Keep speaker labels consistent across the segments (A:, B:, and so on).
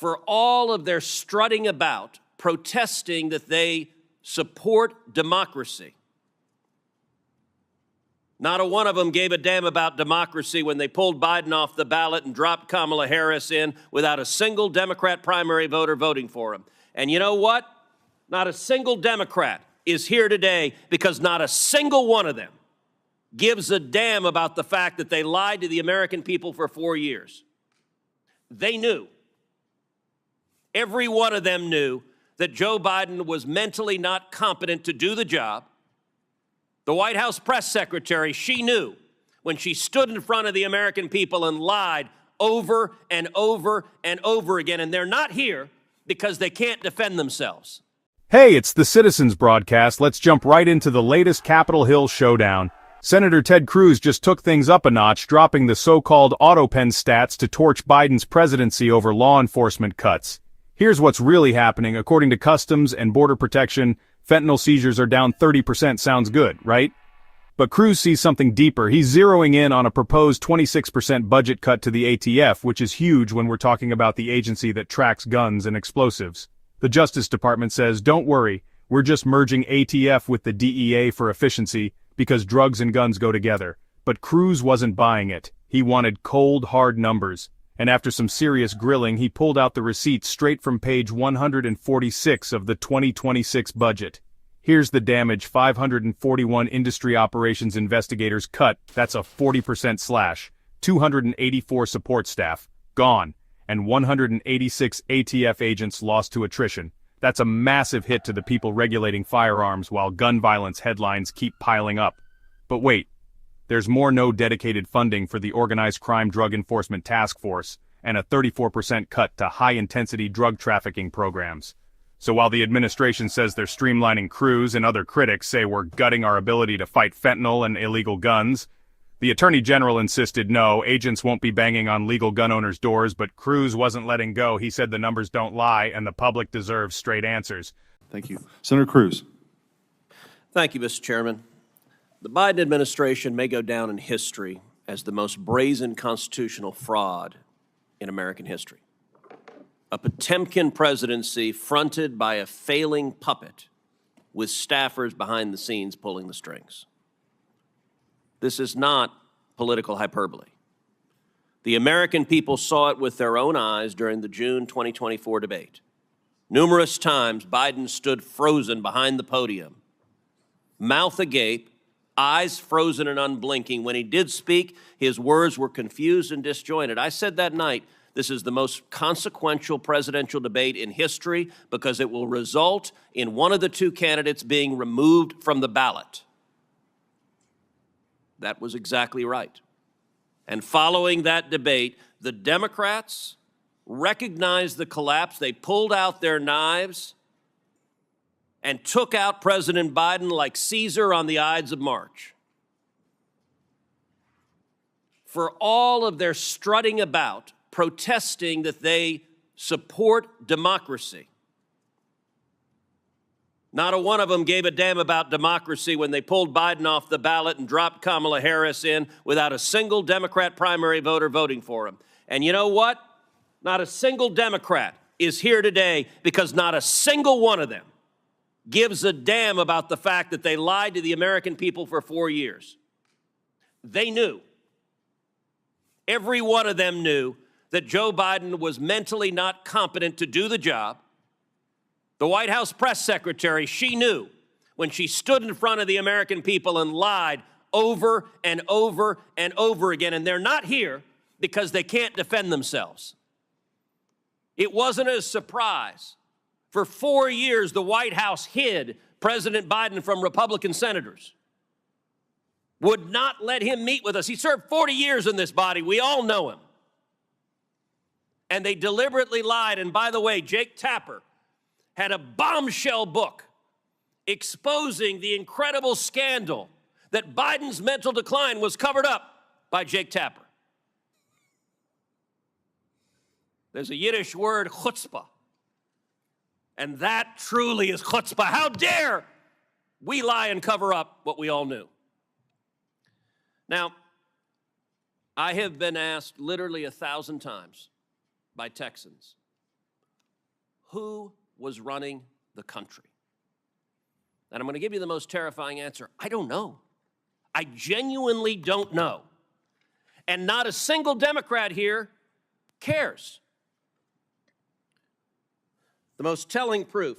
A: for all of their strutting about, protesting that they support democracy. Not a one of them gave a damn about democracy when they pulled Biden off the ballot and dropped Kamala Harris in without a single Democrat primary voter voting for him. And you know what? Not a single Democrat is here today because not a single one of them gives a damn about the fact that they lied to the American people for 4 years. They knew. Every one of them knew that Joe Biden was mentally not competent to do the job. The White House press secretary, she knew when she stood in front of the American people and lied over and over and over again. And they're not here because they can't defend themselves.
B: Hey, it's the Citizens Broadcast. Let's jump right into the latest Capitol Hill showdown. Senator Ted Cruz just took things up a notch, dropping the so-called Autopen stats to torch Biden's presidency over law enforcement cuts. Here's what's really happening. According to Customs and Border Protection, fentanyl seizures are down 30%. Sounds good, right? But Cruz sees something deeper. He's zeroing in on a proposed 26% budget cut to the ATF, which is huge when we're talking about the agency that tracks guns and explosives. The Justice Department says, don't worry, we're just merging ATF with the DEA for efficiency because drugs and guns go together. But Cruz wasn't buying it. He wanted cold, hard numbers. And after some serious grilling, he pulled out the receipts straight from page 146 of the 2026 budget. Here's the damage: 541 industry operations investigators cut, that's a 40% slash, 284 support staff, gone, and 186 ATF agents lost to attrition. That's a massive hit to the people regulating firearms while gun violence headlines keep piling up. But wait. There's more: no dedicated funding for the Organized Crime Drug Enforcement Task Force, and a 34% cut to high-intensity drug trafficking programs. So while the administration says they're streamlining Cruz and other critics say we're gutting our ability to fight fentanyl and illegal guns, the Attorney General insisted no, agents won't be banging on legal gun owners' doors, but Cruz wasn't letting go. He said the numbers don't lie and the public deserves straight answers.
C: Thank you. Senator Cruz.
A: Thank you, Mr. Chairman. The Biden administration may go down in history as the most brazen constitutional fraud in American history. A Potemkin presidency fronted by a failing puppet with staffers behind the scenes pulling the strings. This is not political hyperbole. The American people saw it with their own eyes during the June 2024 debate. Numerous times, Biden stood frozen behind the podium, mouth agape, eyes frozen and unblinking. When he did speak, his words were confused and disjointed. I said that night, this is the most consequential presidential debate in history because it will result in one of the two candidates being removed from the ballot. That was exactly right. And following that debate, the Democrats recognized the collapse. They pulled out their knives and took out President Biden like Caesar on the Ides of March. For all of their strutting about, protesting that they support democracy. Not a one of them gave a damn about democracy when they pulled Biden off the ballot and dropped Kamala Harris in without a single Democrat primary voter voting for him. And you know what? Not a single Democrat is here today because not a single one of them gives a damn about the fact that they lied to the American people for 4 years. They knew. Every one of them knew that Joe Biden was mentally not competent to do the job. The White House press secretary, she knew when she stood in front of the American people and lied over and over and over again. And they're not here because they can't defend themselves. It wasn't a surprise. For 4 years, the White House hid President Biden from Republican senators, would not let him meet with us. He served 40 years in this body. We all know him. And they deliberately lied. And by the way, Jake Tapper had a bombshell book exposing the incredible scandal that Biden's mental decline was covered up by Jake Tapper. There's a Yiddish word, chutzpah. And that truly is chutzpah. How dare we lie and cover up what we all knew? Now, I have been asked literally 1,000 times by Texans, who was running the country? And I'm going to give you the most terrifying answer. I don't know. I genuinely don't know. And not a single Democrat here cares. The most telling proof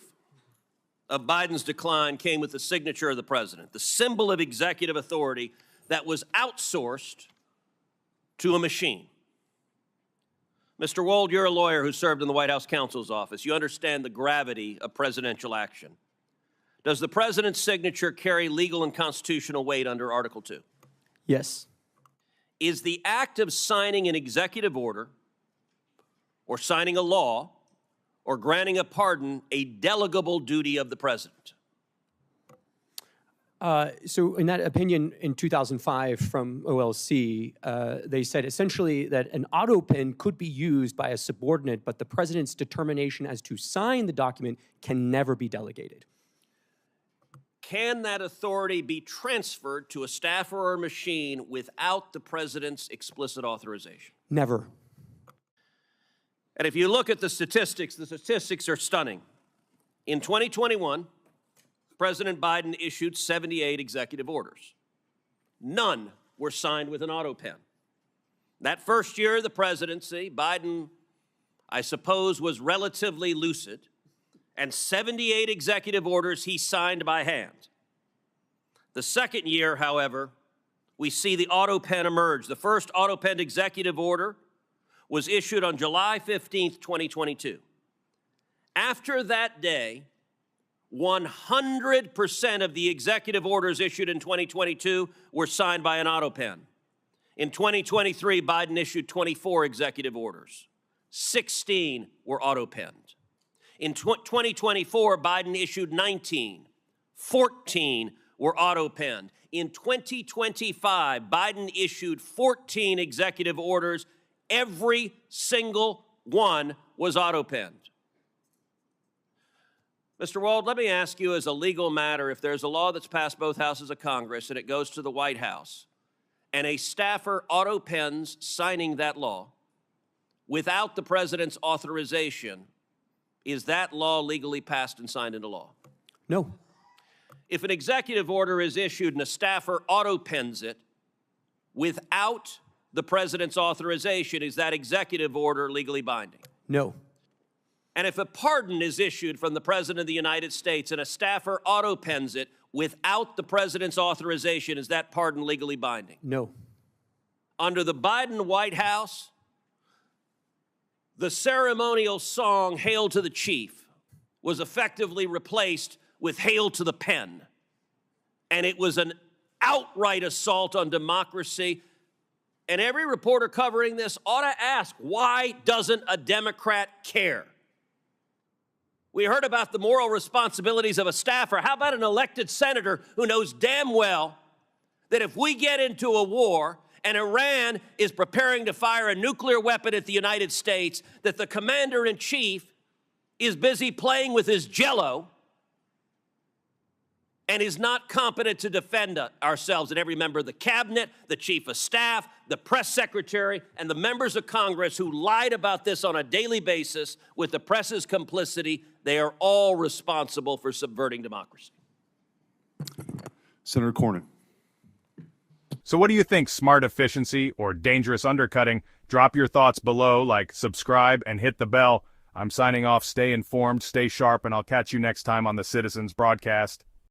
A: of Biden's decline came with the signature of the president, the symbol of executive authority that was outsourced to a machine. Mr. Wold, you're a lawyer who served in the White House counsel's office. You understand the gravity of presidential action. Does the president's signature carry legal and constitutional weight under Article 2?
D: Yes.
A: Is the act of signing an executive order or signing a law or granting a pardon a delegable duty of the president?
D: So in that opinion in 2005 from OLC, they said essentially that an Autopen could be used by a subordinate, but the president's determination as to sign the document can never be delegated.
A: Can that authority be transferred to a staffer or a machine without the president's explicit authorization?
D: Never.
A: And if you look at the statistics are stunning. In 2021, President Biden issued 78 executive orders. None were signed with an Autopen. That first year of the presidency, Biden, I suppose, was relatively lucid, and 78 executive orders he signed by hand. The second year, however, we see the Autopen emerge. The first Autopen executive order was issued on July 15th, 2022. After that day, 100% of the executive orders issued in 2022 were signed by an Autopen. In 2023, Biden issued 24 executive orders. 16 were Autopenned. In 2024, Biden issued 19. 14 were Autopenned. In 2025, Biden issued 14 executive orders. Every single one was Autopenned. Mr. Wald, let me ask you as a legal matter, if there's a law that's passed both houses of Congress and it goes to the White House, and a staffer autopens signing that law without the president's authorization, is that law legally passed and signed into law?
D: No.
A: If an executive order is issued and a staffer autopens it without the president's authorization, is that executive order legally binding?
D: No.
A: And if a pardon is issued from the President of the United States and a staffer autopens it without the President's authorization, is that pardon legally binding?
D: No.
A: Under the Biden White House, the ceremonial song, Hail to the Chief, was effectively replaced with Hail to the Pen. And it was an outright assault on democracy. And every reporter covering this ought to ask, why doesn't a Democrat care? We heard about the moral responsibilities of a staffer. How about an elected senator who knows damn well that if we get into a war and Iran is preparing to fire a nuclear weapon at the United States, that the commander-in-chief is busy playing with his Jell-O and is not competent to defend ourselves? And every member of the cabinet, the chief of staff, the press secretary, and the members of Congress who lied about this on a daily basis with the press's complicity, they are all responsible for subverting democracy.
C: Senator Cornyn.
B: So what do you think, smart efficiency or dangerous undercutting? Drop your thoughts below, like, subscribe, and hit the bell. I'm signing off. Stay informed, stay sharp, and I'll catch you next time on the Citizens Broadcast.